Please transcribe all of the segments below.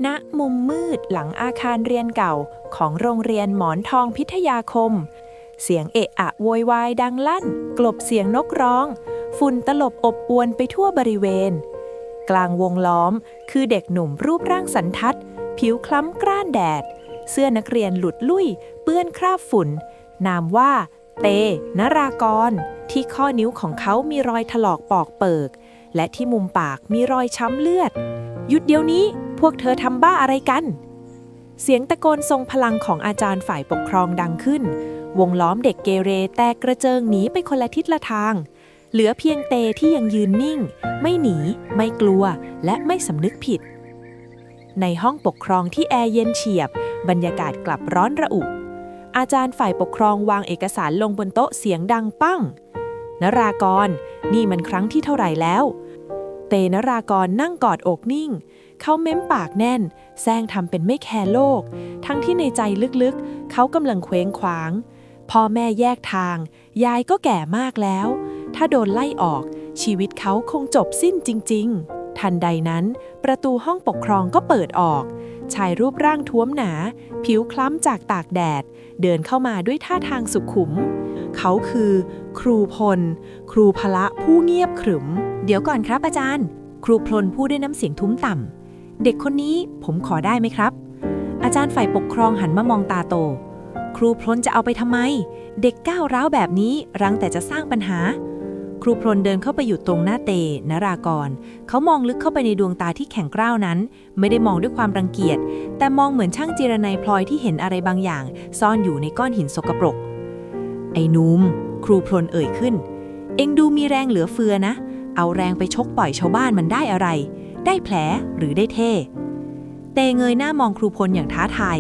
ณมุมมืดหลังอาคารเรียนเก่าของโรงเรียนหมอนทองพิทยาคมเสียงเอะอะโวยวายดังลั่นกลบเสียงนกร้องฝุ่นตลบอบอวนไปทั่วบริเวณกลางวงล้อมคือเด็กหนุ่มรูปร่างสันทัดผิวคล้ำกร้านแดดเสื้อนักเรียนหลุดลุ่ยเปื้อนคราบฝุ่นนามว่าเตนรากรที่ข้อนิ้วของเขามีรอยถลอกปอกเปิกและที่มุมปากมีรอยช้ำเลือดหยุดเดี๋ยวนี้พวกเธอทำบ้าอะไรกันเสียงตะโกนทรงพลังของอาจารย์ฝ่ายปกครองดังขึ้นวงล้อมเด็กเกเรแตกกระเจิงหนีไปคนละทิศละทางเหลือเพียงเตที่ยังยืนนิ่งไม่หนีไม่กลัวและไม่สำนึกผิดในห้องปกครองที่แอร์เย็นเฉียบบรรยากาศกลับร้อนระอุอาจารย์ฝ่ายปกครองวางเอกสารลงบนโต๊ะเสียงดังปั้งนรากรนี่มันครั้งที่เท่าไหร่แล้วเตนรากรนั่งกอดอกนิ่งเขาเม้มปากแน่นแซงทำเป็นไม่แคร์โลกทั้งที่ในใจลึกๆเขากำลังเคว้งคว้างพ่อแม่แยกทางยายก็แก่มากแล้วถ้าโดนไล่ออกชีวิตเขาคงจบสิ้นจริงๆทันใดนั้นประตูห้องปกครองก็เปิดออกชายรูปร่างท้วมหนาผิวคล้ำจากตากแดดเดินเข้ามาด้วยท่าทางสุขุมเขาคือครูพลครูพละผู้เงียบขรึมเดี๋ยวก่อนครับอาจารย์ครูพลพูดด้วยน้ำเสียงทุ้มต่ำเด็กคนนี้ผมขอได้ไหมครับอาจารย์ฝ่ายปกครองหันมามองตาโตครูพลจะเอาไปทำไมเด็กก้าวร้าวแบบนี้รังแต่จะสร้างปัญหาครูพลเดินเข้าไปอยู่ตรงหน้าเตนรากรเขามองลึกเข้าไปในดวงตาที่แข็งกร้าวนั้นไม่ได้มองด้วยความรังเกียจแต่มองเหมือนช่างจิรนัยพลอยที่เห็นอะไรบางอย่างซ่อนอยู่ในก้อนหินสกปรกไอ้นุ่มครูพลเอ่ยขึ้นเอ็งดูมีแรงเหลือเฟือนะเอาแรงไปชกต่อยชาวบ้านมันได้อะไรได้แผลหรือได้เท่เตเงยหน้ามองครูพลอย่างท้าทาย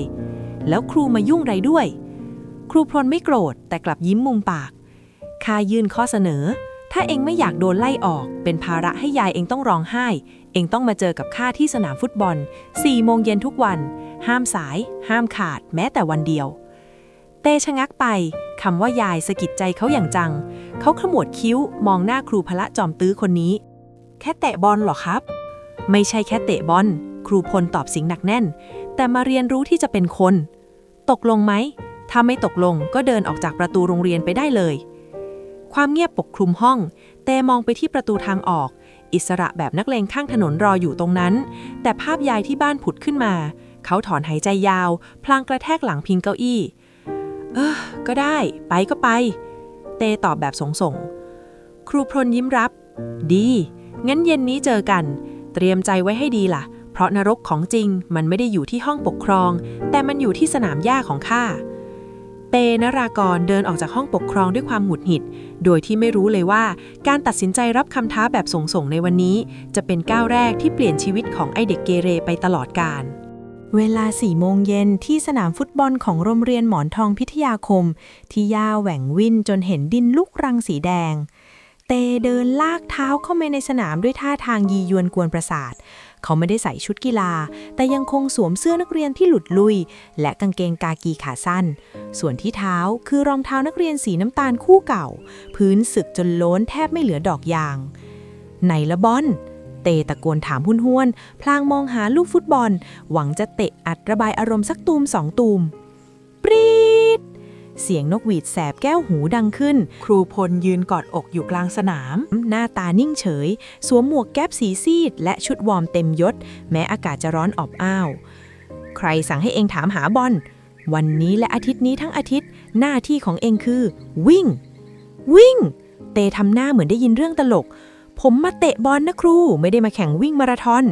แล้วครูมายุ่งไรด้วยครูพลไม่โกรธแต่กลับยิ้มมุมปากข้ายื่นข้อเสนอถ้าเองไม่อยากโดนไล่ออกเป็นภาระให้ยายเองต้องร้องไห้เองต้องมาเจอกับข้าที่สนามฟุตบอล4 โมงเย็นทุกวันห้ามสายห้ามขาดแม้แต่วันเดียวเต้ชะงักไปคำว่ายายสะกิดใจเขาอย่างจังเขาขมวดคิ้วมองหน้าครูพละจอมตื้อคนนี้แค่เตะบอลเหรอครับไม่ใช่แค่เตะบอลครูพลตอบเสียงหนักแน่นแต่มาเรียนรู้ที่จะเป็นคนตกลงไหมถ้าไม่ตกลงก็เดินออกจากประตูโรงเรียนไปได้เลยความเงียบปกคลุมห้องเต้มองไปที่ประตูทางออกอิสระแบบนักเลงข้างถนนรออยู่ตรงนั้นแต่ภาพยายที่บ้านผุดขึ้นมาเขาถอนหายใจยาวพลางกระแทกหลังพิงเก้าอี้ก็ได้ไปก็ไปเต้ตอบแบบสงๆครูพลยิ้มรับดีงั้นเย็นนี้เจอกันเตรียมใจไว้ให้ดีล่ะเพราะนรกของจริงมันไม่ได้อยู่ที่ห้องปกครองแต่มันอยู่ที่สนามหญ้าของข้าเตนรากรเดินออกจากห้องปกครองด้วยความหงุดหงิดโดยที่ไม่รู้เลยว่าการตัดสินใจรับคำท้าแบบส่งๆในวันนี้จะเป็นก้าวแรกที่เปลี่ยนชีวิตของไอเด็กเกเรไปตลอดกาลเวลา 4 โมงเย็นที่สนามฟุตบอลของโรงเรียนหมอนทองพิทยาคมที่หญ้าแหว่งวิ่นจนเห็นดินลุกรังสีแดงเตเดินลากเท้าเข้ามาในสนามด้วยท่าทางยียวนกวนประสาทเขาไม่ได้ใส่ชุดกีฬาแต่ยังคงสวมเสื้อนักเรียนที่หลุดลุ่ยและกางเกงกากีขาสั้นส่วนที่เท้าคือรองเท้านักเรียนสีน้ำตาลคู่เก่าพื้นสึกจนโล้นแทบไม่เหลือดอกยางไหนละบอลเตตะโกนถามห้วนๆพลางมองหาลูกฟุตบอลหวังจะเตะอัดระบายอารมณ์สักตูม2 ตูมปรี๊ดเสียงนกหวีดแสบแก้วหูดังขึ้นครูพลยืนกอดอกอยู่กลางสนามหน้าตานิ่งเฉยสวมหมวกแก๊ปสีซีดและชุดวอร์มเต็มยศแม้อากาศจะร้อนอบอ้าวใครสั่งให้เองถามหาบอลวันนี้และอาทิตย์นี้ทั้งอาทิตย์หน้าที่ของเองคือวิ่งเตทำหน้าเหมือนได้ยินเรื่องตลกผมมาเตะบอลนะครูไม่ได้มาแข่งวิ่งมาราธอน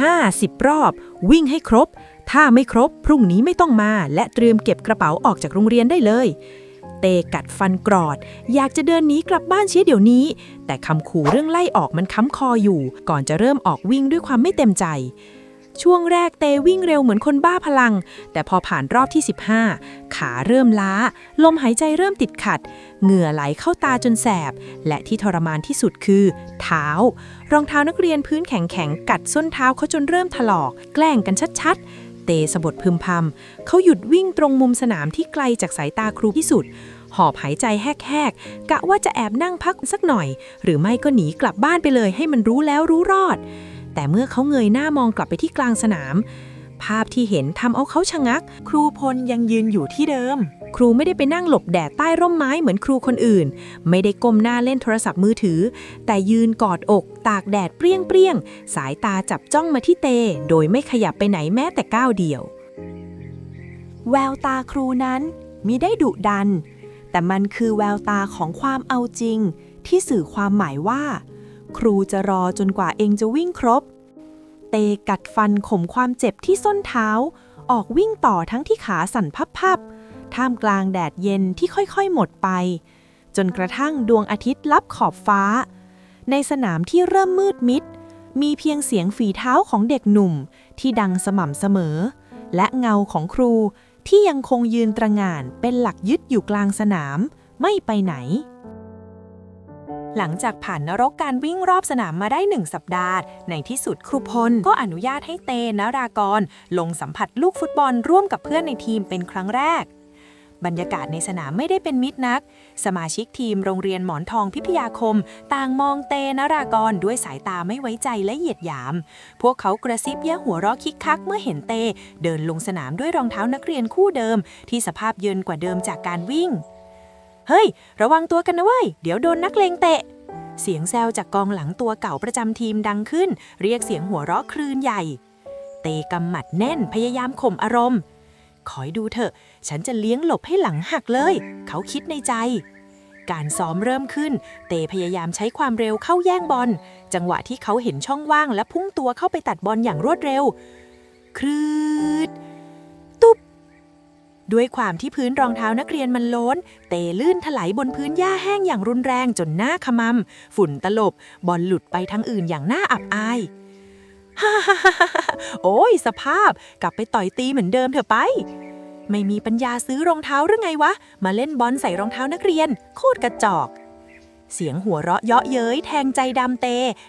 50 รอบวิ่งให้ครบถ้าไม่ครบพรุ่งนี้ไม่ต้องมาและเตรียมเก็บกระเป๋าออกจากโรงเรียนได้เลยเตกัดฟันกรอดอยากจะเดินหนีกลับบ้านเสียเดี๋ยวนี้แต่คำขู่เรื่องไล่ออกมันค้ำคออยู่ก่อนจะเริ่มออกวิ่งด้วยความไม่เต็มใจช่วงแรกเตวิ่งเร็วเหมือนคนบ้าพลังแต่พอผ่านรอบที่15ขาเริ่มล้าลมหายใจเริ่มติดขัดเหงื่อไหลเข้าตาจนแสบและที่ทรมานที่สุดคือเท้ารองเท้านักเรียนพื้นแข็งๆกัดส้นเท้าเขาจนเริ่มถลอกแกล้งกันชัดๆเตสะบดพึมพำเขาหยุดวิ่งตรงมุมสนามที่ไกลจากสายตาครูที่สุดหอบหายใจแหกๆกะว่าจะแอบนั่งพักสักหน่อยหรือไม่ก็หนีกลับบ้านไปเลยให้มันรู้แล้วรู้รอดแต่เมื่อเขาเงยหน้ามองกลับไปที่กลางสนามภ ภาพที่เห็นทำเอาเขาชะงักครูพลยังยืนอยู่ที่เดิมครูไม่ได้ไปนั่งหลบแดดใต้ร่มไม้เหมือนครูคนอื่นไม่ได้ก้มหน้าเล่นโทรศัพท์มือถือแต่ยืนกอดอกตากแดดเปรี้ยงสายตาจับจ้องมาที่เตโดยไม่ขยับไปไหนแม้แต่ก้าวเดียวแววตาครูนั้นมิได้ดุดันแต่มันคือแววตาของความเอาจริงที่สื่อความหมายว่าครูจะรอจนกว่าเองจะวิ่งครบเตกัดฟันข่มความเจ็บที่ส้นเท้าออกวิ่งต่อทั้งที่ขาสั่นพับท่ามกลางแดดเย็นที่ค่อยๆหมดไปจนกระทั่งดวงอาทิตย์ลับขอบฟ้าในสนามที่เริ่มมืดมิดมีเพียงเสียงฝีเท้าของเด็กหนุ่มที่ดังสม่ำเสมอและเงาของครูที่ยังคงยืนตระหง่านเป็นหลักยึดอยู่กลางสนามไม่ไปไหนหลังจากผ่านนรกการวิ่งรอบสนามมาได้1 สัปดาห์ในที่สุดครูพลก็อนุญาตให้เตนรากรลงสัมผัสลูกฟุตบอลร่วมกับเพื่อนในทีมเป็นครั้งแรกบรรยากาศในสนามไม่ได้เป็นมิตรนักสมาชิกทีมโรงเรียนหมอนทองพิทยาคมต่างมองเตนรากรด้วยสายตาไม่ไว้ใจและเหยียดหยามพวกเขากระซิบแย่หัวเราะคิกคักเมื่อเห็นเตเดินลงสนามด้วยรองเท้านักเรียนคู่เดิมที่สภาพเยินกว่าเดิมจากการวิ่งเฮ้ยระวังตัวกันนะเว้ยเดี๋ยวโดนนักเลงเตะเสียงแซวจากกองหลังตัวเก่าประจำทีมดังขึ้นเรียกเสียงหัวเราะคลื่นใหญ่เตกำหมัดแน่นพยายามข่มอารมณ์คอยดูเถอะฉันจะเลี้ยงหลบให้หลังหักเลยเขาคิดในใจการซ้อมเริ่มขึ้นเตพยายามใช้ความเร็วเข้าแย่งบอลจังหวะที่เขาเห็นช่องว่างและพุ่งตัวเข้าไปตัดบอลอย่างรวดเร็วครืดตุ๊บด้วยความที่พื้นรองเท้านักเรียนมันโล้นเตลื่นถลายบนพื้นหญ้าแห้งอย่างรุนแรงจนหน้าขมำฝุ่นตลบบอลหลุดไปทางอื่นอย่างน่าอับอายฮ่าฮ่าฮ่าโอ้ยสภาพกลับไปต่อยตีเหมือนเดิมเถอะไปไม่มีปัญญาซื้อรองเท้าหรือไงวะมาเล่นบอลใส่รองเท้านักเรียนโคตรกระจอกเสียงหัวเราะเยาะเย้ยแทงใจดำเต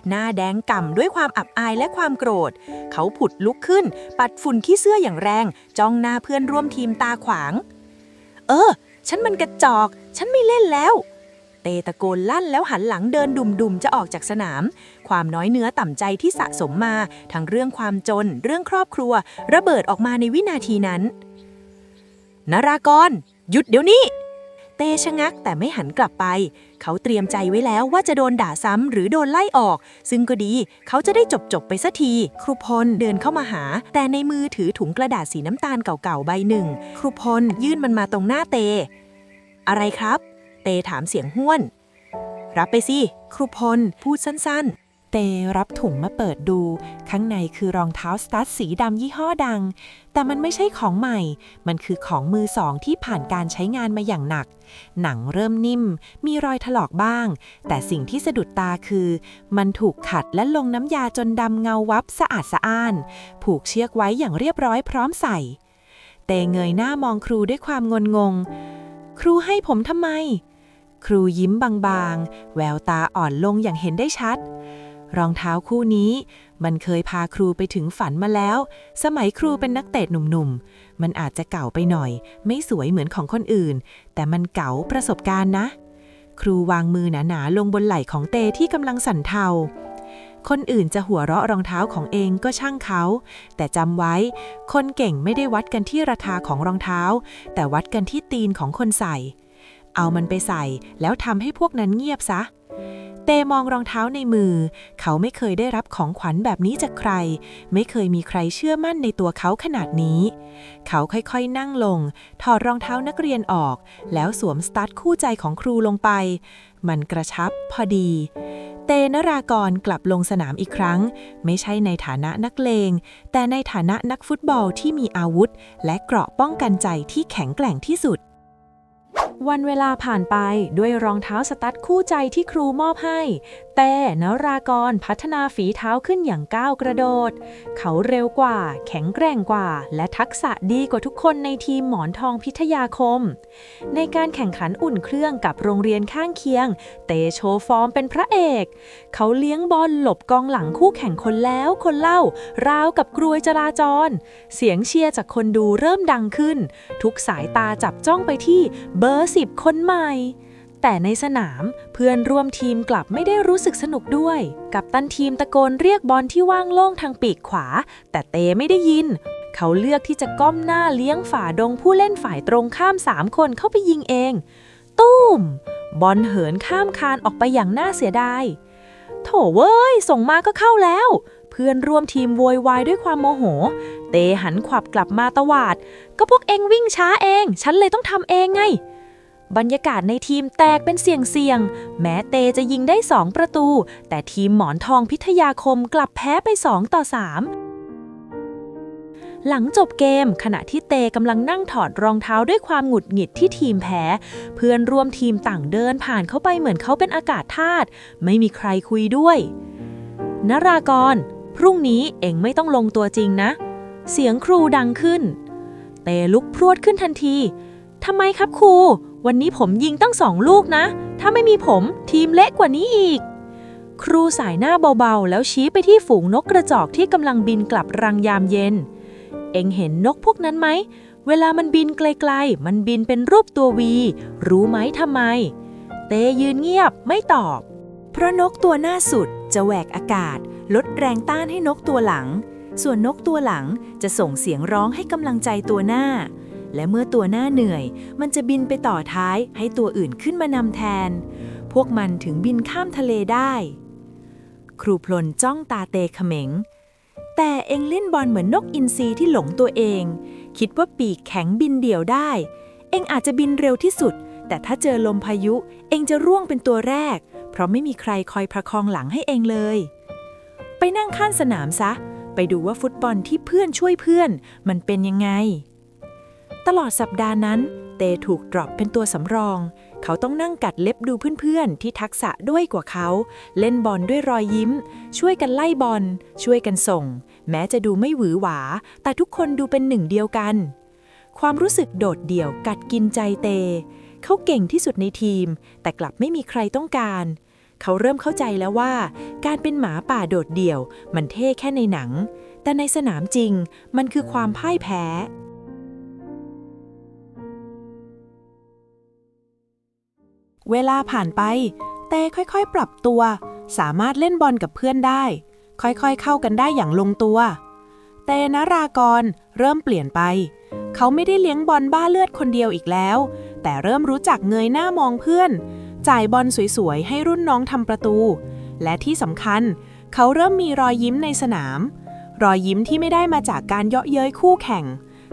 หน้าแดงก่ำด้วยความอับอายและความโกรธเขาผุดลุกขึ้นปัดฝุ่นขี้เสื้ออย่างแรงจ้องหน้าเพื่อนร่วมทีมตาขวางฉันมันกระจอกฉันไม่เล่นแล้วเตตะโกนลั่นแล้วหันหลังเดินดุ่มๆจะออกจากสนามความน้อยเนื้อต่ำใจที่สะสมมาทั้งเรื่องความจนเรื่องครอบครัวระเบิดออกมาในวินาทีนั้นนรากรหยุดเดี๋ยวนี้เตชะงักแต่ไม่หันกลับไปเขาเตรียมใจไว้แล้วว่าจะโดนด่าซ้ำหรือโดนไล่ออกซึ่งก็ดีเขาจะได้จบไปสักทีครูพลเดินเข้ามาหาแต่ในมือถือถุงกระดาษสีน้ำตาลเก่าๆใบหนึ่งครูพลยื่นมันมาตรงหน้าเตอะไรครับเตถามเสียงห้วนรับไปสิครูพลพูดสั้นๆเตรับถุงมาเปิดดูข้างในคือรองเท้าสตั๊ดสีดำยี่ห้อดังแต่มันไม่ใช่ของใหม่มันคือของมือสองที่ผ่านการใช้งานมาอย่างหนักหนังเริ่มนิ่มมีรอยถลอกบ้างแต่สิ่งที่สะดุดตาคือมันถูกขัดและลงน้ำยาจนดำเงาวับสะอาดสะอ้านผูกเชือกไว้อย่างเรียบร้อยพร้อมใส่เตเงยหน้ามองครูด้วยความงงครูให้ผมทำไมครูยิ้มบางๆแววตาอ่อนลงอย่างเห็นได้ชัดรองเท้าคู่นี้มันเคยพาครูไปถึงฝันมาแล้วสมัยครูเป็นนักเตะหนุ่มๆมันอาจจะเก่าไปหน่อยไม่สวยเหมือนของคนอื่นแต่มันเก๋าประสบการณ์นะครูวางมือหนาๆลงบนไหล่ของเตที่กำลังสั่นเทาคนอื่นจะหัวเราะรองเท้าของเองก็ช่างเขาแต่จำไว้คนเก่งไม่ได้วัดกันที่ราคาของรองเท้าแต่วัดกันที่ตีนของคนใส่เอามันไปใส่แล้วทำให้พวกนั้นเงียบซะเตมองรองเท้าในมือเขาไม่เคยได้รับของขวัญแบบนี้จากใครไม่เคยมีใครเชื่อมั่นในตัวเขาขนาดนี้เขาค่อยๆนั่งลงถอดรองเท้านักเรียนออกแล้วสวมสตั๊ดคู่ใจของครูลงไปมันกระชับพอดีเตนรากรกลับลงสนามอีกครั้งไม่ใช่ในฐานะนักเลงแต่ในฐานะนักฟุตบอลที่มีอาวุธและเกราะป้องกันใจที่แข็งแกร่งที่สุดวันเวลาผ่านไปด้วยรองเท้าสตั๊ดคู่ใจที่ครูมอบให้แต่นรากรพัฒนาฝีเท้าขึ้นอย่างก้าวกระโดดเขาเร็วกว่าแข็งแกร่งกว่าและทักษะดีกว่าทุกคนในทีมหมอนทองพิทยาคมในการแข่งขันอุ่นเครื่องกับโรงเรียนข้างเคียงเตโชว์ฟอร์มเป็นพระเอกเขาเลี้ยงบอลหลบกองหลังคู่แข่งคนแล้วคนเล่าราวกับกรวยจราจรเสียงเชียร์จากคนดูเริ่มดังขึ้นทุกสายตาจับจ้องไปที่เบอร์10 คนใหม่แต่ในสนามเพื่อนร่วมทีมกลับไม่ได้รู้สึกสนุกด้วยกัปตันทีมตะโกนเรียกบอลที่ว่างโล่งทางปีกขวาแต่เตไม่ได้ยิน เขาเลือกที่จะก้มหน้าเลี้ยงฝ่าดงผู้เล่นฝ่ายตรงข้าม3 คนเข้าไปยิงเองตุ้มบอลเหินข้ามคานออกไปอย่างน่าเสียดายโถเว้ยส่งมาก็เข้าแล้วเพื่อนร่วมทีมโวยวายด้วยความโมโหเตหันขวับกลับมาตวาดก็พวกเองวิ่งช้าเองฉันเลยต้องทำเองไงบรรยากาศในทีมแตกเป็นเสี่ยงแม้เตจะยิงได้2 ประตูแต่ทีมหมอนทองพิทยาคมกลับแพ้ไป2-3หลังจบเกมขณะที่เตกำลังนั่งถอดรองเท้าด้วยความหงุดหงิดที่ทีมแพ้เพื่อนร่วมทีมต่างเดินผ่านเข้าไปเหมือนเขาเป็นอากาศธาตุไม่มีใครคุยด้วยนรากรพรุ่งนี้เอ็งไม่ต้องลงตัวจริงนะเสียงครูดังขึ้นเตลุกพรวดขึ้นทันทีทำไมครับครูวันนี้ผมยิงตั้ง2 ลูกนะถ้าไม่มีผมทีมเละกว่านี้อีกครูสายหน้าเบาๆแล้วชี้ไปที่ฝูงนกกระจอกที่กำลังบินกลับรังยามเย็นเอ็งเห็นนกพวกนั้นไหมเวลามันบินไกลๆมันบินเป็นรูปตัววีรู้ไหมทำไมเตยืนเงียบไม่ตอบเพราะนกตัวหน้าสุดจะแหวกอากาศลดแรงต้านให้นกตัวหลังส่วนนกตัวหลังจะส่งเสียงร้องให้กำลังใจตัวหน้าและเมื่อตัวหน้าเหนื่อยมันจะบินไปต่อท้ายให้ตัวอื่นขึ้นมานำแทนพวกมันถึงบินข้ามทะเลได้ครูพลจ้องตาเตเขม็งแต่เอ็งเล่นบอลเหมือนนกอินทรีที่หลงตัวเองคิดว่าปีกแข็งบินเดี่ยวได้เอ็งอาจจะบินเร็วที่สุดแต่ถ้าเจอลมพายุเอ็งจะร่วงเป็นตัวแรกเพราะไม่มีใครคอยประคองหลังให้เอ็งเลยไปนั่งข้างสนามซะไปดูว่าฟุตบอลที่เพื่อนช่วยเพื่อนมันเป็นยังไงตลอดสัปดาห์นั้นเตถูกดรอปเป็นตัวสำรองเขาต้องนั่งกัดเล็บดูเพื่อนๆที่ทักษะด้อยกว่าเขาเล่นบอลด้วยรอยยิ้มช่วยกันไล่บอลช่วยกันส่งแม้จะดูไม่หวือหวาแต่ทุกคนดูเป็นหนึ่งเดียวกันความรู้สึกโดดเดี่ยวกัดกินใจเตเขาเก่งที่สุดในทีมแต่กลับไม่มีใครต้องการเขาเริ่มเข้าใจแล้วว่าการเป็นหมาป่าโดดเดี่ยวมันเท่แค่ในหนังแต่ในสนามจริงมันคือความพ่ายแพ้เวลาผ่านไปเต้ค่อยๆปรับตัวสามารถเล่นบอลกับเพื่อนได้ค่อยๆเข้ากันได้อย่างลงตัวเตนรากรเริ่มเปลี่ยนไปเขาไม่ได้เลี้ยงบอลบ้าเลือดคนเดียวอีกแล้วแต่เริ่มรู้จักเงยหน้ามองเพื่อนจ่ายบอลสวยๆให้รุ่นน้องทำประตูและที่สำคัญเขาเริ่มมีรอยยิ้มในสนามรอยยิ้มที่ไม่ได้มาจากการเยาะเย้ยคู่แข่ง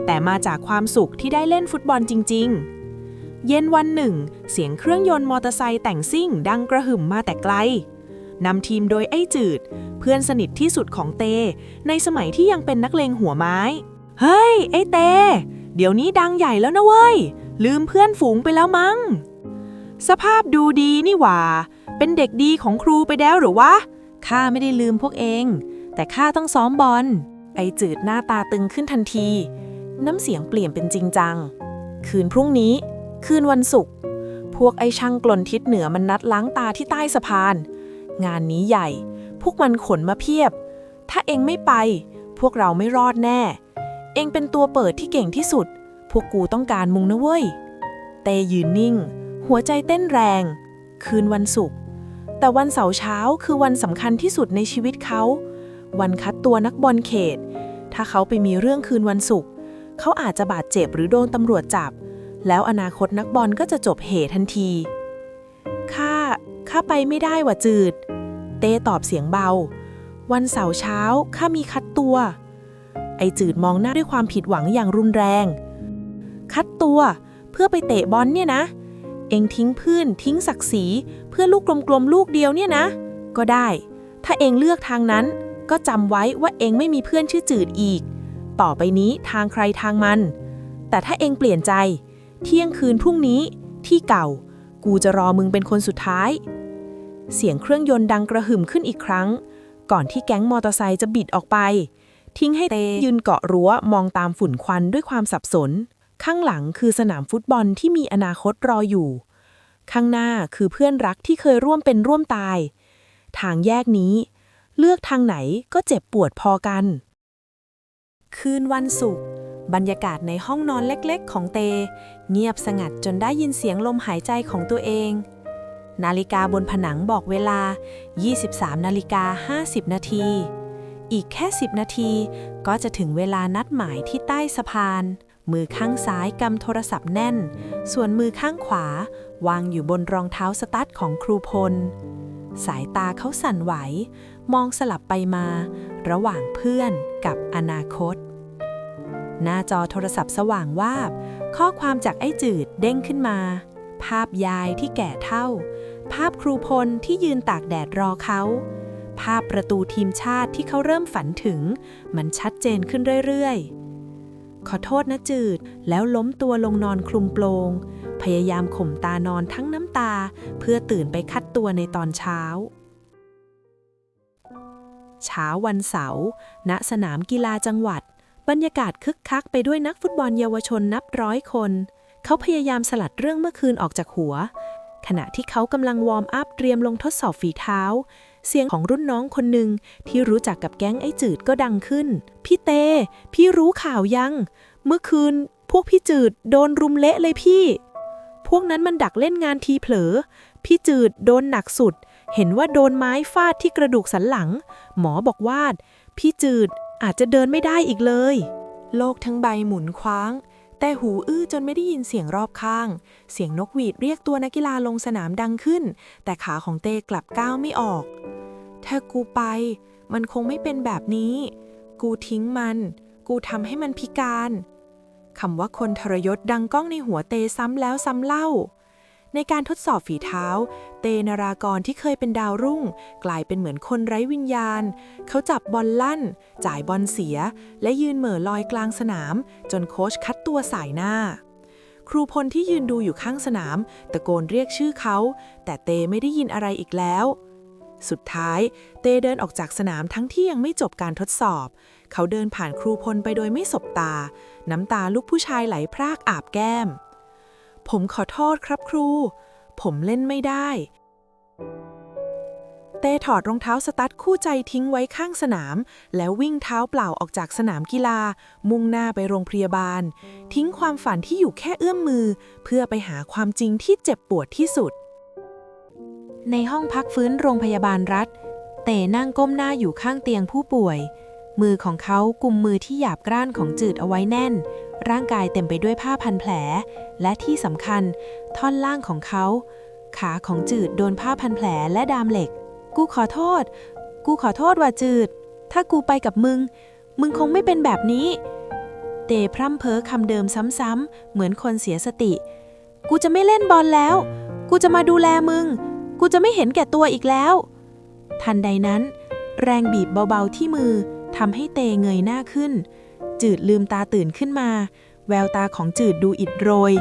แต่มาจากความสุขที่ได้เล่นฟุตบอลจริงๆเย็นวันหนึ่งเสียงเครื่องยนต์มอเตอร์ไซค์แต่งซิ่งดังกระหึ่มมาแต่ไกลนำทีมโดยไอ้จืดเพื่อนสนิทที่สุดของเตในสมัยที่ยังเป็นนักเลงหัวไม้เฮ้ยไอ้เตเดี๋ยวนี้ดังใหญ่แล้วนะเว้ยลืมเพื่อนฝูงไปแล้วมั้งสภาพดูดีนี่หว่าเป็นเด็กดีของครูไปแล้วหรือวะข้าไม่ได้ลืมพวกเองแต่ข้าต้องซ้อมบอลไอ้จืดหน้าตาตึงขึ้นทันทีน้ำเสียงเปลี่ยนเป็นจริงจังคืนพรุ่งนี้คืนวันศุกร์พวกไอ้ช่างกลทิศเหนือมันนัดล้างตาที่ใต้สะพานงานนี้ใหญ่พวกมันขนมาเพียบถ้าเองไม่ไปพวกเราไม่รอดแน่เองเป็นตัวเปิดที่เก่งที่สุดพวกกูต้องการมึงนะเว้ยเตยืนนิ่งหัวใจเต้นแรงคืนวันศุกร์แต่วันเสาร์เช้าคือวันสำคัญที่สุดในชีวิตเขาวันคัดตัวนักบอลเขตถ้าเขาไปมีเรื่องคืนวันศุกร์เขาอาจจะบาดเจ็บหรือโดนตำรวจจับแล้วอนาคตนักบอลก็จะจบเหทันทีข้าไปไม่ได้ว่ะจืดเต้ตอบเสียงเบาวันเสาร์เช้าข้ามีคัดตัวไอ้จืดมองหน้าด้วยความผิดหวังอย่างรุนแรงคัดตัวเพื่อไปเตะบอลเนี่ยนะเอ็งทิ้งเพื่อนทิ้งศักดิ์ศรีเพื่อลูกกลมๆลูกเดียวเนี่ยนะก็ได้ถ้าเอ็งเลือกทางนั้นก็จำไว้ว่าเอ็งไม่มีเพื่อนชื่อจืดอีกต่อไปนี้ทางใครทางมันแต่ถ้าเอ็งเปลี่ยนใจเที่ยงคืนพรุ่งนี้ที่เก่ากูจะรอมึงเป็นคนสุดท้ายเสียงเครื่องยนต์ดังกระหึ่มขึ้นอีกครั้งก่อนที่แก๊งมอเตอร์ไซค์จะบิดออกไปทิ้งให้เตยืนเกาะรั้วมองตามฝุ่นควันด้วยความสับสนข้างหลังคือสนามฟุตบอลที่มีอนาคตรออยู่ข้างหน้าคือเพื่อนรักที่เคยร่วมเป็นร่วมตายทางแยกนี้เลือกทางไหนก็เจ็บปวดพอกันคืนวันศุกร์บรรยากาศในห้องนอนเล็กๆของเตเงียบสงัดจนได้ยินเสียงลมหายใจของตัวเองนาฬิกาบนผนังบอกเวลา 23:50 นาที อีกแค่10 นาทีก็จะถึงเวลานัดหมายที่ใต้สะพานมือข้างซ้ายกำโทรศัพท์แน่นส่วนมือข้างขวาวางอยู่บนรองเท้าสตั๊ดของครูพลสายตาเขาสั่นไหวมองสลับไปมาระหว่างเพื่อนกับอนาคตหน้าจอโทรศัพท์สว่างวาบข้อความจากไอ้จืดเด้งขึ้นมาภาพยายที่แก่เฒ่าภาพครูพลที่ยืนตากแดดรอเขาภาพประตูทีมชาติที่เขาเริ่มฝันถึงมันชัดเจนขึ้นเรื่อยๆขอโทษนะจืดแล้วล้มตัวลงนอนคลุมโปลงพยายามข่มตานอนทั้งน้ำตาเพื่อตื่นไปคัดตัวในตอนเช้าวันเสาร์ณสนามกีฬาจังหวัดบรรยากาศคึกคักไปด้วยนักฟุตบอลเยาวชนนับร้อยคนเขาพยายามสลัดเรื่องเมื่อคืนออกจากหัวขณะที่เขากำลังวอร์มอัพเตรียมลงทดสอบฝีเท้าเสียงของรุ่นน้องคนหนึ่งที่รู้จักกับแก๊งไอ้จืดก็ดังขึ้นพี่เต้พี่รู้ข่าวยังเมื่อคืนพวกพี่จืดโดนรุมเละเลยพี่พวกนั้นมันดักเล่นงานทีเผลอพี่จืดโดนหนักสุดเห็นว่าโดนไม้ฟาดที่กระดูกสันหลังหมอบอกว่าพี่จืดอาจจะเดินไม่ได้อีกเลยโลกทั้งใบหมุนคว้างแต่หูอื้อจนไม่ได้ยินเสียงรอบข้างเสียงนกหวีดเรียกตัวนักกีฬาลงสนามดังขึ้นแต่ขาของเต้กลับก้าวไม่ออกถ้ากูไปมันคงไม่เป็นแบบนี้กูทิ้งมันกูทำให้มันพิการคำว่าคนทรยศดังก้องในหัวเตซ้ำแล้วซ้ำเล่าในการทดสอบฝีเท้าเตนารากรที่เคยเป็นดาวรุ่งกลายเป็นเหมือนคนไร้วิญญาณเขาจับบอลลั่นจ่ายบอลเสียและยืนเหม่อลอยกลางสนามจนโค้ชคัดตัวสายหน้าครูพลที่ยืนดูอยู่ข้างสนามตะโกนเรียกชื่อเขาแต่เตไม่ได้ยินอะไรอีกแล้วสุดท้ายเตเดินออกจากสนามทั้งที่ยังไม่จบการทดสอบเขาเดินผ่านครูพลไปโดยไม่สบตาน้ำตาลูกผู้ชายไหลพรากอาบแก้มผมขอโทษครับครูผมเล่นไม่ได้เต้ถอดรองเท้าสตั๊ดคู่ใจทิ้งไว้ข้างสนามแล้ววิ่งเท้าเปล่าออกจากสนามกีฬามุ่งหน้าไปโรงพยาบาลทิ้งความฝันที่อยู่แค่เอื้อมมือเพื่อไปหาความจริงที่เจ็บปวดที่สุดในห้องพักฟื้นโรงพยาบาลรัฐเต้นั่งก้มหน้าอยู่ข้างเตียงผู้ป่วยมือของเขากุมมือที่หยาบกร้านของจืดเอาไว้แน่นร่างกายเต็มไปด้วยผ้าพันแผลและที่สำคัญท่อนล่างของเขาขาของจืดโดนผ้าพันแผลและดามเหล็กกูขอโทษว่าจืดถ้ากูไปกับมึงคงไม่เป็นแบบนี้เตพร่ำเพ้อคำเดิมซ้ำๆเหมือนคนเสียสติกูจะไม่เล่นบอลแล้วกูจะมาดูแลมึงกูจะไม่เห็นแก่ตัวอีกแล้วทันใดนั้นแรงบีบเบาๆที่มือทำให้เตเงยหน้าขึ้นจืดลืมตาตื่นขึ้นมาแววตาของจืดดูอิดโรย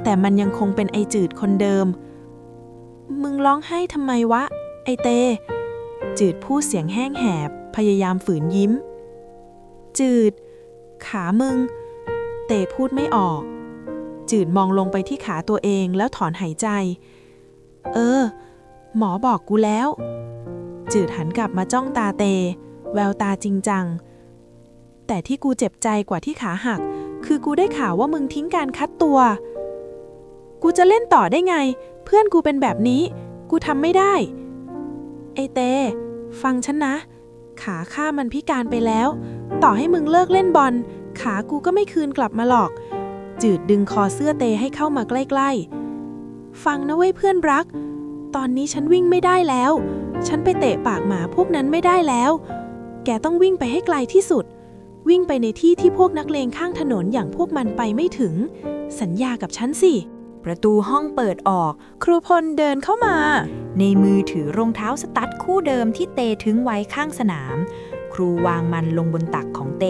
แต่มันยังคงเป็นไอจืดคนเดิมมึงร้องไห้ทำไมวะไอเตจืดพูดเสียงแห้งแหบพยายามฝืนยิ้มจืดขามึงเตพูดไม่ออกจืดมองลงไปที่ขาตัวเองแล้วถอนหายใจหมอบอกกูแล้วจืดหันกลับมาจ้องตาเตแววตาจริงจังแต่ที่กูเจ็บใจกว่าที่ขาหักคือกูได้ข่าวว่ามึงทิ้งการคัดตัวกูจะเล่นต่อได้ไงเพื่อนกูเป็นแบบนี้กูทำไม่ได้ไอเตฟังฉันนะขาข้ามันพิการไปแล้วต่อให้มึงเลิกเล่นบอลขากูก็ไม่คืนกลับมาหรอกจืดดึงคอเสื้อเตให้เข้ามาใกล้ๆฟังนะเว้ยเพื่อนรักตอนนี้ฉันวิ่งไม่ได้แล้วฉันไปเตะปากหมาพวกนั้นไม่ได้แล้วแกต้องวิ่งไปให้ไกลที่สุดวิ่งไปในที่ที่พวกนักเลงข้างถนนอย่างพวกมันไปไม่ถึงสัญญากับฉันสิประตูห้องเปิดออกครูพลเดินเข้ามาในมือถือรองเท้าสตั๊ดคู่เดิมที่เตทิ้งไว้ข้างสนามครูวางมันลงบนตักของเต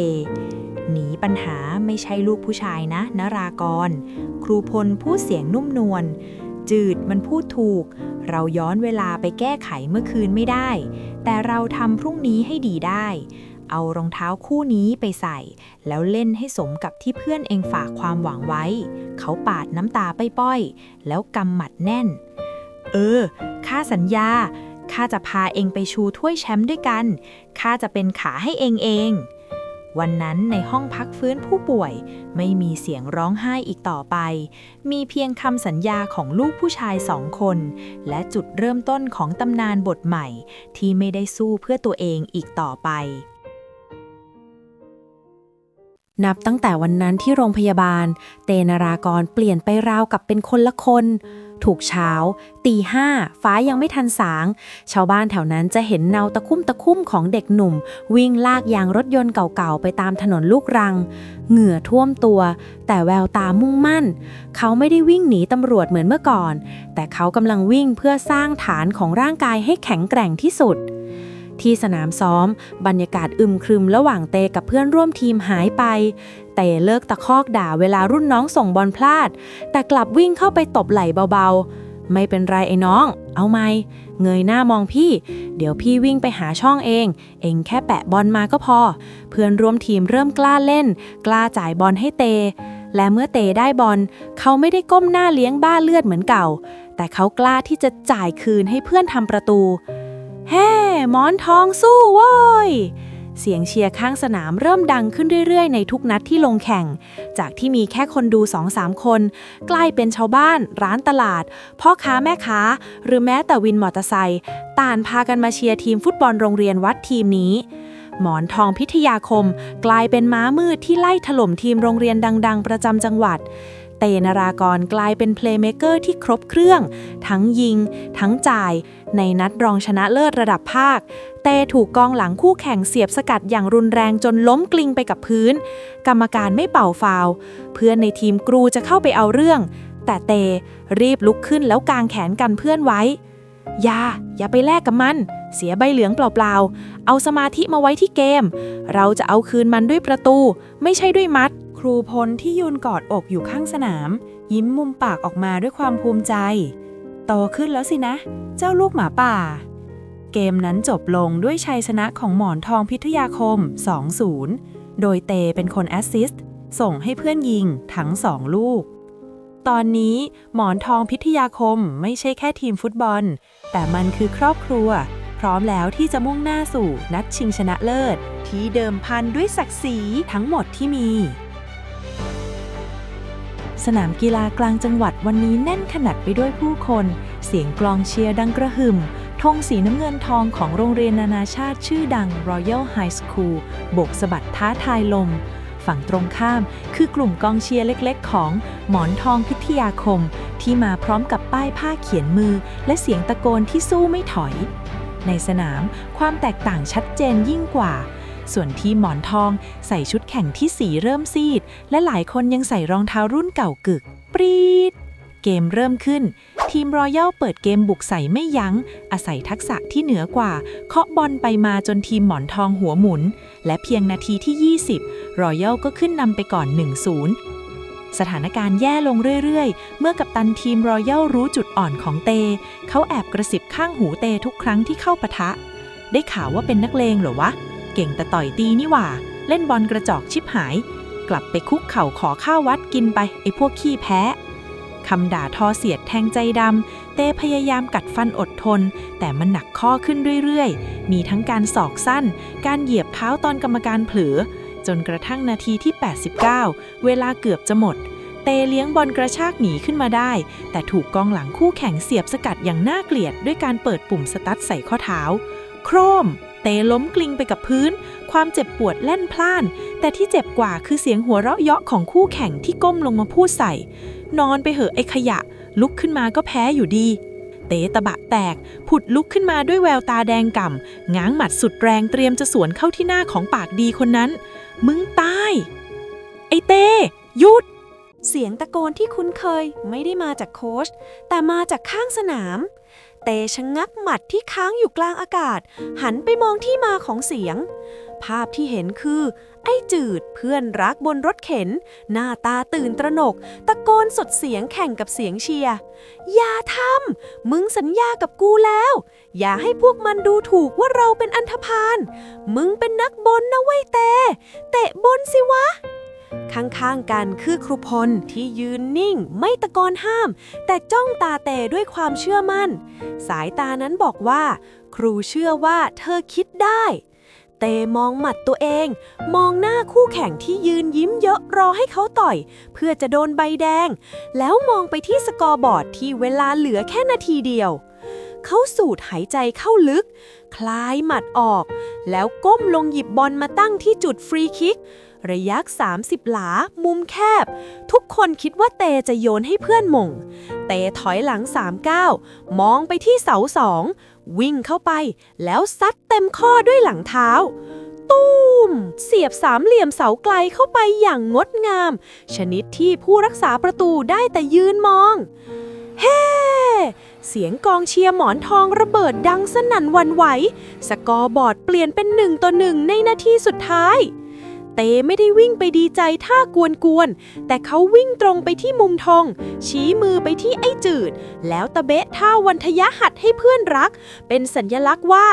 หนีปัญหาไม่ใช่ลูกผู้ชายนะนรากรครูพลพูดเสียงนุ่มนวลจืดมันพูดถูกเราย้อนเวลาไปแก้ไขเมื่อคืนไม่ได้แต่เราทำพรุ่งนี้ให้ดีได้เอารองเท้าคู่นี้ไปใส่แล้วเล่นให้สมกับที่เพื่อนเองฝากความหวังไว้เขาปาดน้ำตาป้อยๆแล้วกำหมัดแน่นข้าสัญญาข้าจะพาเองไปชูถ้วยแชมป์ด้วยกันข้าจะเป็นขาให้เองวันนั้นในห้องพักฟื้นผู้ป่วยไม่มีเสียงร้องไห้อีกต่อไปมีเพียงคำสัญญาของลูกผู้ชาย2 คนและจุดเริ่มต้นของตำนานบทใหม่ที่ไม่ได้สู้เพื่อตัวเองอีกต่อไป นับตั้งแต่วันนั้นที่โรงพยาบาลเตนารากรเปลี่ยนไปราวกับเป็นคนละคนถูกเช้าตีห้าฟ้ายังไม่ทันสางชาวบ้านแถวนั้นจะเห็นเนาตะคุ่มของเด็กหนุ่มวิ่งลากยางรถยนต์เก่าๆไปตามถนนลูกรังเหงื่อท่วมตัวแต่แววตามุ่งมั่นเขาไม่ได้วิ่งหนีตำรวจเหมือนเมื่อก่อนแต่เขากำลังวิ่งเพื่อสร้างฐานของร่างกายให้แข็งแกร่งที่สุดที่สนามซ้อมบรรยากาศอึมครึมระหว่างเตกับเพื่อนร่วมทีมหายไปเตเลิกตะคอกด่าเวลารุ่นน้องส่งบอลพลาดแต่กลับวิ่งเข้าไปตบไหล่เบาๆไม่เป็นไรไอ้น้องเอาไหมเงยหน้ามองพี่เดี๋ยวพี่วิ่งไปหาช่องเองแค่แปะบอลมาก็พอเพื่อนร่วมทีมเริ่มกล้าเล่นกล้าจ่ายบอลให้เตและเมื่อเตได้บอลเขาไม่ได้ก้มหน้าเลี้ยงบ้าเลือดเหมือนเก่าแต่เขากล้าที่จะจ่ายคืนให้เพื่อนทำประตูเฮ้หมอนทองสู้โว้ยเสียงเชียร์ข้างสนามเริ่มดังขึ้นเรื่อยๆในทุกนัดที่ลงแข่งจากที่มีแค่คนดู 2-3 คนกลายเป็นชาวบ้านร้านตลาดพ่อค้าแม่ค้าหรือแม้แต่วินมอเตอร์ไซค์ต่างพากันมาเชียร์ทีมฟุตบอลโรงเรียนวัดทีมนี้หมอนทองพิทยาคมกลายเป็นม้ามืดที่ไล่ถล่มทีมโรงเรียนดังๆประจำจังหวัดเตนารากรกลายเป็นเพลย์เมเกอร์ที่ครบเครื่องทั้งยิงทั้งจ่ายในนัดรองชนะเลิศระดับภาคเตถูกกองหลังคู่แข่งเสียบสกัดอย่างรุนแรงจนล้มกลิ้งไปกับพื้นกรรมการไม่เป่าฟาวล์เพื่อนในทีมกรูจะเข้าไปเอาเรื่องแต่เตรีบลุกขึ้นแล้วกางแขนกันเพื่อนไว้อย่าไปแลกกับมันเสียใบเหลืองเปล่าๆเอาสมาธิมาไว้ที่เกมเราจะเอาคืนมันด้วยประตูไม่ใช่ด้วยมัดครูพลที่ยืนกอดอกอยู่ข้างสนามยิ้มมุมปากออกมาด้วยความภูมิใจโตขึ้นแล้วสินะเจ้าลูกหมาป่าเกมนั้นจบลงด้วยชัยชนะของหมอนทองพิทยาคม 2-0 โดยเตเป็นคนแอสซิสต์ส่งให้เพื่อนยิงทั้ง2ลูกตอนนี้หมอนทองพิทยาคมไม่ใช่แค่ทีมฟุตบอลแต่มันคือครอบครัวพร้อมแล้วที่จะมุ่งหน้าสู่นัดชิงชนะเลิศที่เดิมพันด้วยศักดิ์ศรีทั้งหมดที่มีสนามกีฬากลางจังหวัดวันนี้แน่นขนาดไปด้วยผู้คนเสียงกลองเชียร์ดังกระหึ่มธงสีน้ำเงินทองของโรงเรียนนานาชาติชื่อดัง Royal High School โบกสะบัดท้าทายลมฝั่งตรงข้ามคือกลุ่มกองเชียร์เล็กๆของหมอนทองพิทยาคมที่มาพร้อมกับป้ายผ้าเขียนมือและเสียงตะโกนที่สู้ไม่ถอยในสนามความแตกต่างชัดเจนยิ่งกว่าส่วนที่หมอนทองใส่ชุดแข่งที่สีเริ่มซีดและหลายคนยังใส่รองเท้ารุ่นเก่ากึกปรี๊ดเกมเริ่มขึ้นทีมรอยัลเปิดเกมบุกใส่ไม่ยั้งอาศัยทักษะที่เหนือกว่าเคาะบอลไปมาจนทีมหมอนทองหัวหมุนและเพียงนาทีที่ 20รอยัลก็ขึ้นนำไปก่อน 1-0 สถานการณ์แย่ลงเรื่อยๆเมื่อกัปตันทีมรอยัลรู้จุดอ่อนของเตเขาแอบกระซิบข้างหูเตทุกครั้งที่เข้าปะทะได้ข่าวว่าเป็นนักเลงเหรอวะเก่งแต่ต่อยตีนี่หว่าเล่นบอลกระจอกชิบหายกลับไปคุกเข่าขอข้าววัดกินไปไอ้พวกขี้แพ้คำด่าทอเสียดแทงใจดำเต้พยายามกัดฟันอดทนแต่มันหนักข้อขึ้นเรื่อยๆมีทั้งการศอกสั้นการเหยียบเท้าตอนกรรมการเผลอจนกระทั่งนาทีที่ 89 เวลาเกือบจะหมดเตเลี้ยงบอลกระชากหนีขึ้นมาได้แต่ถูกกองหลังคู่แข่งเสียบสกัดอย่างน่าเกลียดด้วยการเปิดปุ่มสตั๊ดใส่ข้อเท้าโครมเตล้มกลิ้งไปกับพื้นความเจ็บปวดแล่นพล่านแต่ที่เจ็บกว่าคือเสียงหัวเราะเยาะของคู่แข่งที่ก้มลงมาพูดใส่นอนไปเหอะไอ้ขยะลุกขึ้นมาก็แพ้อยู่ดีเตตะบะแตกผุดลุกขึ้นมาด้วยแววตาแดงก่ำง้างหมัดสุดแรงเตรียมจะสวนเข้าที่หน้าของปากดีคนนั้นมึงตายไอ้เตหยุดเสียงตะโกนที่คุ้นเคยไม่ได้มาจากโค้ชแต่มาจากข้างสนามเตชะงักหมัดที่ค้างอยู่กลางอากาศหันไปมองที่มาของเสียงภาพที่เห็นคือไอ้จืดเพื่อนรักบนรถเข็นหน้าตาตื่นตระหนกตะโกนสดเสียงแข่งกับเสียงเชียร์อย่าทำมึงสัญญากับกูแล้วอย่าให้พวกมันดูถูกว่าเราเป็นอันธพาลมึงเป็นนักบอลนะเว้ยเตะบอลสิวะข้างๆกันคือครูพลที่ยืนนิ่งไม่ตะโกนห้ามแต่จ้องตาเตด้วยความเชื่อมั่นสายตานั้นบอกว่าครูเชื่อว่าเธอคิดได้เตมองหมัดตัวเองมองหน้าคู่แข่งที่ยืนยิ้มเยอะรอให้เขาต่อยเพื่อจะโดนใบแดงแล้วมองไปที่สกอร์บอร์ดที่เวลาเหลือแค่นาทีเดียวเขาสูดหายใจเข้าลึกคลายหมัดออกแล้วก้มลงหยิบบอลมาตั้งที่จุดฟรีคิก ระยะ30 หลา มุมแคบ ทุกคนคิดว่าเตจะโยนให้เพื่อนหม่ง เตถอยหลัง3 ก้าว มองไปที่เสา2 วิ่งเข้าไป แล้วซัดเต็มข้อด้วยหลังเท้า ตูมเสียบสามเหลี่ยมเสาไกลเข้าไปอย่างงดงาม ชนิดที่ผู้รักษาประตูได้แต่ยืนมอง เฮ้ เสียงกองเชียร์หมอนทองระเบิดดังสนั่นหวั่นไหว สกอร์บอร์ดเปลี่ยนเป็น1-1ในนาทีสุดท้าย เตไม่ได้วิ่งไปดีใจท่ากวนๆ แต่เขาวิ่งตรงไปที่มุมธง ชี้มือไปที่ไอ้จืด แล้วตะเบะท่าวันทยหัดให้เพื่อนรัก เป็นสัญลักษณ์ว่า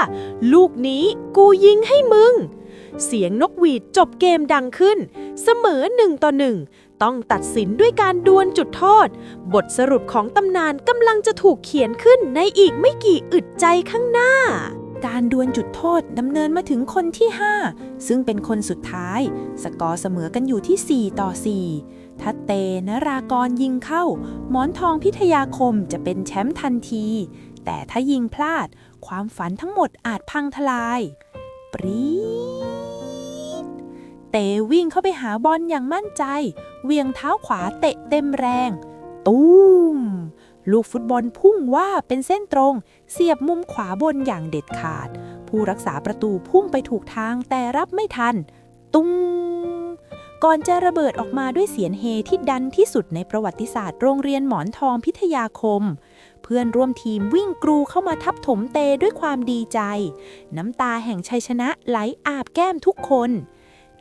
ลูกนี้กูยิงให้มึง เสียงนกหวีดจบเกมดังขึ้น เสมอ1-1 ต้องตัดสินด้วยการดวลจุดโทษ บทสรุปของตำนานกำลังจะถูกเขียนขึ้นในอีกไม่กี่อึดใจข้างหน้า การดวลจุดโทษดำเนินมาถึงคนที่ 5 ซึ่งเป็นคนสุดท้าย สกอร์เสมอกันอยู่ที่ 4-4 ถ้าเตนรากรยิงเข้า หมอนทองพิทยาคมจะเป็นแชมป์ทันที แต่ถ้ายิงพลาด ความฝันทั้งหมดอาจพังทลาย ปรี๊ดเตวิ่งเข้าไปหาบอลอย่างมั่นใจ เวียงเท้าขวาเตะเต็มแรง ตูมลูกฟุตบอลพุ่งว่าเป็นเส้นตรง เสียบมุมขวาบนอย่างเด็ดขาด ผู้รักษาประตูพุ่งไปถูกทางแต่รับไม่ทัน ตุ้งก่อนจะระเบิดออกมาด้วยเสียงเฮที่ดังที่สุดในประวัติศาสตร์โรงเรียนหมอนทองพิทยาคม เพื่อนร่วมทีมวิ่งกรูเข้ามาทับถมเตด้วยความดีใจ น้ำตาแห่งชัยชนะไหลอาบแก้มทุกคน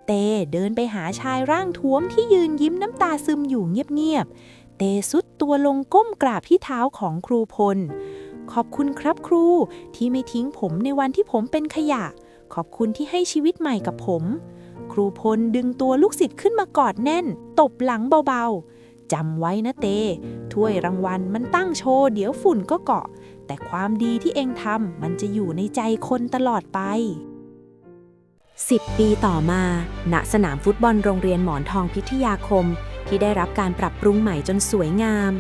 เตเดินไปหาชายร่างท้วมที่ยืนยิ้มน้ำตาซึมอยู่เงียบๆ เตสุดตัวลงก้มกราบที่เท้าของครูพล ขอบคุณครับครูที่ไม่ทิ้งผมในวันที่ผมเป็นขยะ ขอบคุณที่ให้ชีวิตใหม่กับผม ครูพลดึงตัวลูกศิษย์ขึ้นมากอดแน่น ตบหลังเบาๆ จำไว้นะเต ถ้วยรางวัลมันตั้งโชว์เดี๋ยวฝุ่นก็เกาะ แต่ความดีที่เองทำมันจะอยู่ในใจคนตลอดไป 10 ปีต่อมา ณ สนามฟุตบอลโรงเรียนหมอนทองพิทยาคมที่ได้รับการปรับปรุงใหม่จนสวยงาม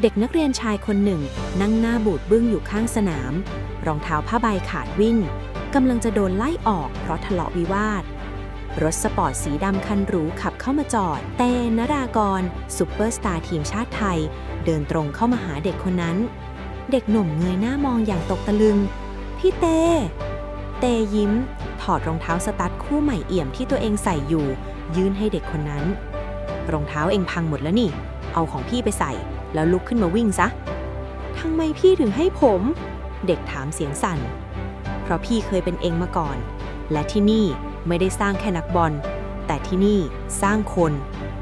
เด็กนักเรียนชายคนหนึ่งนั่งหน้าบูดบึ้งอยู่ข้างสนาม รองเท้าผ้าใบขาดวิ่นกำลังจะโดนไล่ออกเพราะทะเลาะวิวาท รถสปอร์ตสีดำคันหรูขับเข้ามาจอด เตนรากรซุปเปอร์สตาร์ทีมชาติไทย เดินตรงเข้ามาหาเด็กคนนั้น เด็กหนุ่มเงยหน้ามองอย่างตกตะลึง พี่เต เตยิ้ม ถอดรองเท้าสตั๊ดคู่ใหม่เอี่ยมที่ตัวเองใส่อยู่ ยื่นให้เด็กคนนั้น รองเท้าเองพังหมดแล้วนี่ เอาของพี่ไปใส่ แล้วลุกขึ้นมาวิ่งซะทำไมพี่ถึงให้ผม เด็กถามเสียงสั่น เพราะพี่เคยเป็นเองมาก่อน และที่นี่ไม่ได้สร้างแค่นักบอล แต่ที่นี่สร้างคน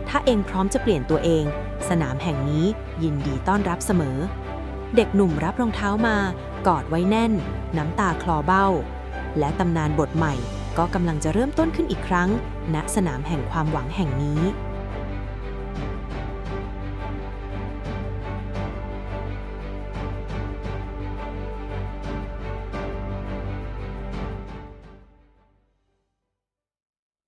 ถ้าเองพร้อมจะเปลี่ยนตัวเอง สนามแห่งนี้ยินดีต้อนรับเสมอ เด็กหนุ่มรับรองเท้ามากอดไว้แน่น น้ำตาคลอเบ้า และตำนานบทใหม่ก็กำลังจะเริ่มต้นขึ้นอีกครั้ง ณ สนามแห่งความหวังแห่งนี้